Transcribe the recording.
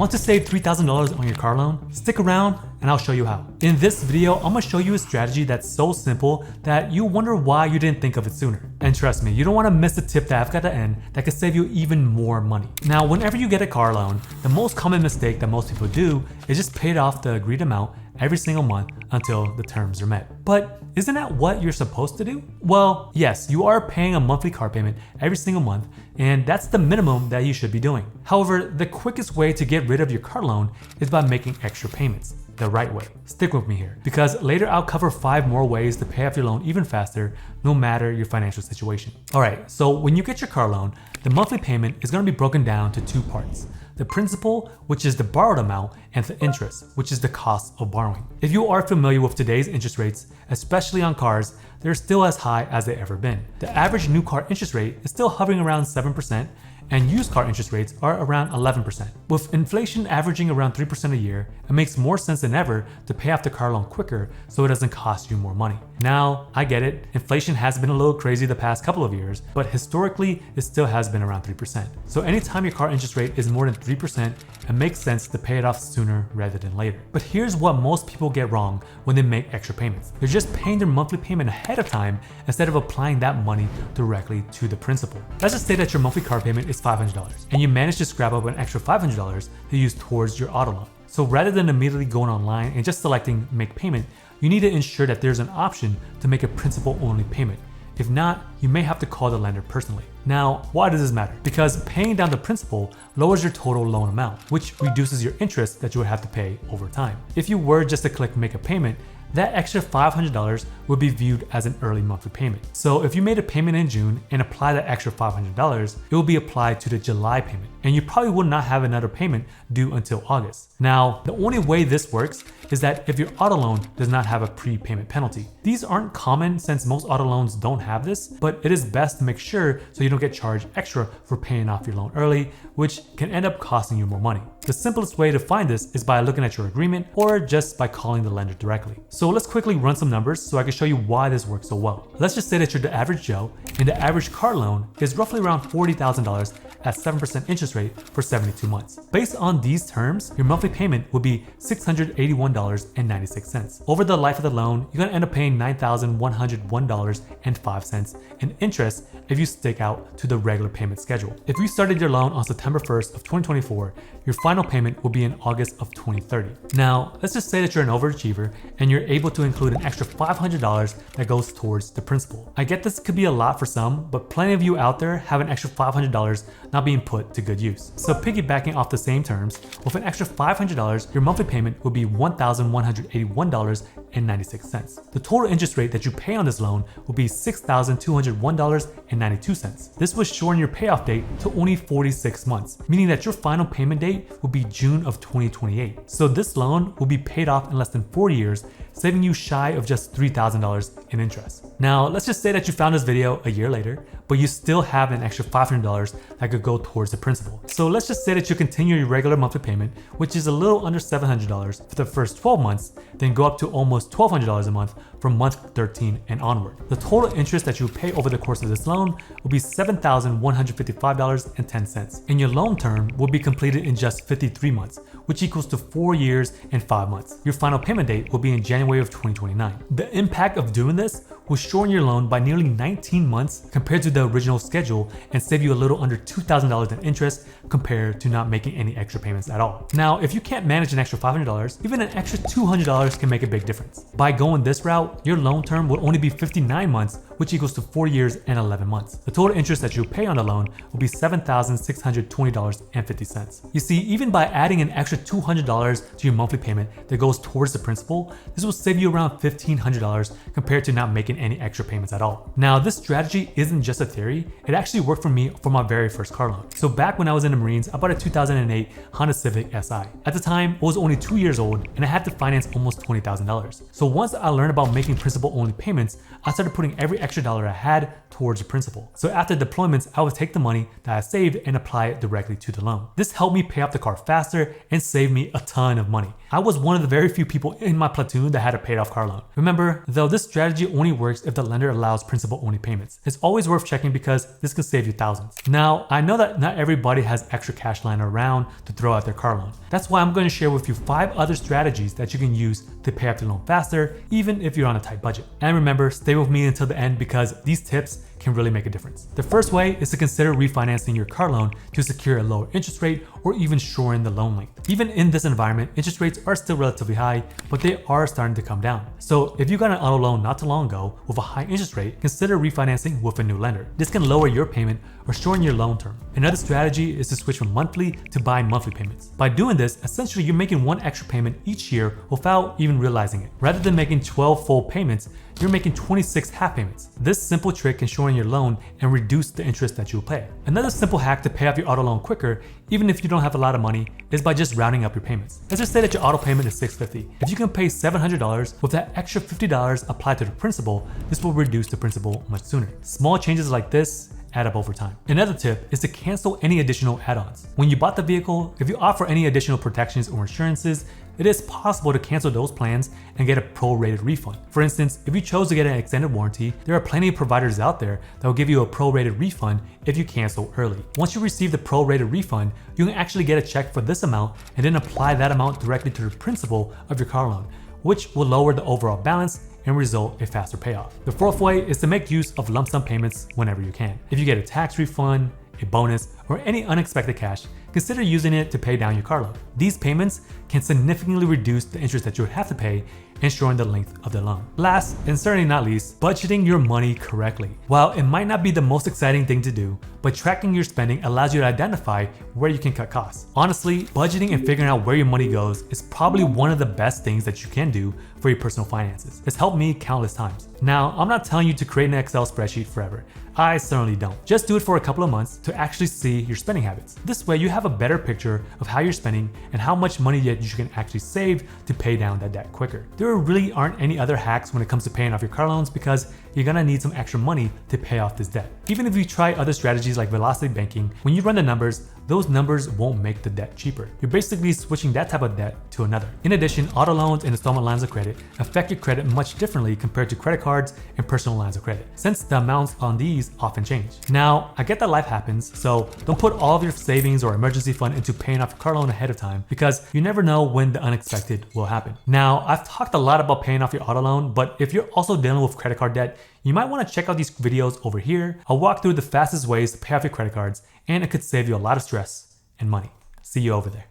Want to save $3,000 on your car loan? Stick around and I'll show you how. In this video, I'm gonna show you a strategy that's so simple that you wonder why you didn't think of it sooner. And trust me, you don't wanna miss the tip that I've got at the end that could save you even more money. Now, whenever you get a car loan, the most common mistake that most people do is just pay it off the agreed amount every single month until the terms are met. But isn't that what you're supposed to do? Well, yes, you are paying a monthly car payment every single month, and that's the minimum that you should be doing. However, the quickest way to get rid of your car loan is by making extra payments the right way. Stick with me here, because later I'll cover 5 more ways to pay off your loan even faster, no matter your financial situation. All right, so when you get your car loan, the monthly payment is gonna be broken down to 2 parts. The principal, which is the borrowed amount, and the interest, which is the cost of borrowing. If you are familiar with today's interest rates, especially on cars, they're still as high as they've ever been. The average new car interest rate is still hovering around 7%, and used car interest rates are around 11%. With inflation averaging around 3% a year, it makes more sense than ever to pay off the car loan quicker so it doesn't cost you more money. Now, I get it, inflation has been a little crazy the past couple of years, but historically, it still has been around 3%. So anytime your car interest rate is more than 3%, it makes sense to pay it off sooner rather than later. But here's what most people get wrong when they make extra payments. They're just paying their monthly payment ahead of time instead of applying that money directly to the principal. Let's just say that your monthly car payment is $500 and you manage to scrap up an extra $500 to use towards your auto loan. So rather than immediately going online and just selecting make payment, you need to ensure that there's an option to make a principal only payment. If not, you may have to call the lender personally. Now, why does this matter? Because paying down the principal lowers your total loan amount, which reduces your interest that you would have to pay over time. If you were just to click make a payment, that extra $500 would be viewed as an early monthly payment. So if you made a payment in June and apply that extra $500, it will be applied to the July payment, and you probably will not have another payment due until August. Now, the only way this works is that if your auto loan does not have a prepayment penalty. These aren't common since most auto loans don't have this, but it is best to make sure so you don't get charged extra for paying off your loan early, which can end up costing you more money. The simplest way to find this is by looking at your agreement or just by calling the lender directly. So let's quickly run some numbers so I can show you why this works so well. Let's just say that you're the average Joe and the average car loan is roughly around $40,000 at 7% interest rate for 72 months. Based on these terms, your monthly payment would be $681.96. Over the life of the loan, you're gonna end up paying $9,101.05 in interest if you stick out to the regular payment schedule. If you started your loan on September 1st of 2024, your final payment will be in August of 2030. Now, let's just say that you're an overachiever and you're able to include an extra $500 that goes towards the principal. I get this could be a lot for some, but plenty of you out there have an extra $500 not being put to good use. So piggybacking off the same terms, with an extra $500, your monthly payment will be $1,181.96. The total interest rate that you pay on this loan will be $6,201.92. This will shorten your payoff date to only 46 months, meaning that your final payment date will be June of 2028. So this loan will be paid off in less than 4 years, saving you shy of just $3,000 in interest. Now, let's just say that you found this video a year later, but you still have an extra $500 that could go towards the principal. So let's just say that you continue your regular monthly payment, which is a little under $700 for the first 12 months, then go up to almost $1,200 a month from month 13 and onward. The total interest that you pay over the course of this loan will be $7,155.10, and your loan term will be completed in just 53 months, which equals to 4 years and 5 months. Your final payment date will be in January of 2029. The impact of doing this will shorten your loan by nearly 19 months compared to the original schedule and save you a little under $2,000 in interest compared to not making any extra payments at all. Now, if you can't manage an extra $500, even an extra $200 can make a big difference. By going this route, your loan term will only be 59 months, which equals to 4 years and 11 months. The total interest that you pay on the loan will be $7,620.50. You see, even by adding an extra $200 to your monthly payment that goes towards the principal, this will save you around $1,500 compared to not making any extra payments at all. Now, this strategy isn't just a theory, it actually worked for me for my very first car loan. So back when I was in the Marines, I bought a 2008 Honda Civic SI. At the time, I was only 2 years old and I had to finance almost $20,000. So once I learned about making principal only payments, I started putting every extra dollar I had towards the principal. So after deployments, I would take the money that I saved and apply it directly to the loan. This helped me pay off the car faster and save me a ton of money. I was one of the very few people in my platoon that had a paid off car loan. Remember, though this strategy only works if the lender allows principal-only payments. It's always worth checking because this can save you thousands. Now, I know that not everybody has extra cash lying around to throw at their car loan. That's why I'm going to share with you 5 other strategies that you can use to pay off your loan faster, even if you're on a tight budget. And remember, stay with me until the end because these tips can really make a difference. The first way is to consider refinancing your car loan to secure a lower interest rate or even shorten the loan length. Even in this environment, interest rates are still relatively high, but they are starting to come down. So if you got an auto loan not too long ago with a high interest rate, consider refinancing with a new lender. This can lower your payment or shorten your loan term. Another strategy is to switch from monthly to bi-monthly payments. By doing this, essentially you're making one extra payment each year without even realizing it. Rather than making 12 full payments, you're making 26 half payments. This simple trick can shorten your loan and reduce the interest that you'll pay. Another simple hack to pay off your auto loan quicker, even if you don't have a lot of money, is by just rounding up your payments. Let's just say that your auto payment is $650. If you can pay $700 with that extra $50 applied to the principal, this will reduce the principal much sooner. Small changes like this add up over time. Another tip is to cancel any additional add-ons. When you bought the vehicle, if you offer any additional protections or insurances, it is possible to cancel those plans and get a prorated refund. For instance, if you chose to get an extended warranty, there are plenty of providers out there that will give you a prorated refund if you cancel early. Once you receive the prorated refund, you can actually get a check for this amount and then apply that amount directly to the principal of your car loan, which will lower the overall balance and result in a faster payoff. The fourth way is to make use of lump sum payments whenever you can. If you get a tax refund, a bonus, or any unexpected cash, consider using it to pay down your car loan. These payments can significantly reduce the interest that you would have to pay and shorten the length of the loan. Last, and certainly not least, budgeting your money correctly. While it might not be the most exciting thing to do, but tracking your spending allows you to identify where you can cut costs. Honestly, budgeting and figuring out where your money goes is probably one of the best things that you can do for your personal finances. It's helped me countless times. Now, I'm not telling you to create an Excel spreadsheet forever. I certainly don't. Just do it for a couple of months to actually see your spending habits. This way you have a better picture of how you're spending and how much money that you can actually save to pay down that debt quicker. There really aren't any other hacks when it comes to paying off your car loans because you're gonna need some extra money to pay off this debt. Even if you try other strategies like velocity banking, when you run the numbers, those numbers won't make the debt cheaper. You're basically switching that type of debt to another. In addition, auto loans and installment lines of credit affect your credit much differently compared to credit cards and personal lines of credit, since the amounts on these often change. Now, I get that life happens, so don't put all of your savings or emergency fund into paying off your car loan ahead of time because you never know when the unexpected will happen. Now, I've talked a lot about paying off your auto loan, but if you're also dealing with credit card debt, you might want to check out these videos over here. I'll walk through the fastest ways to pay off your credit cards, and it could save you a lot of stress and money. See you over there.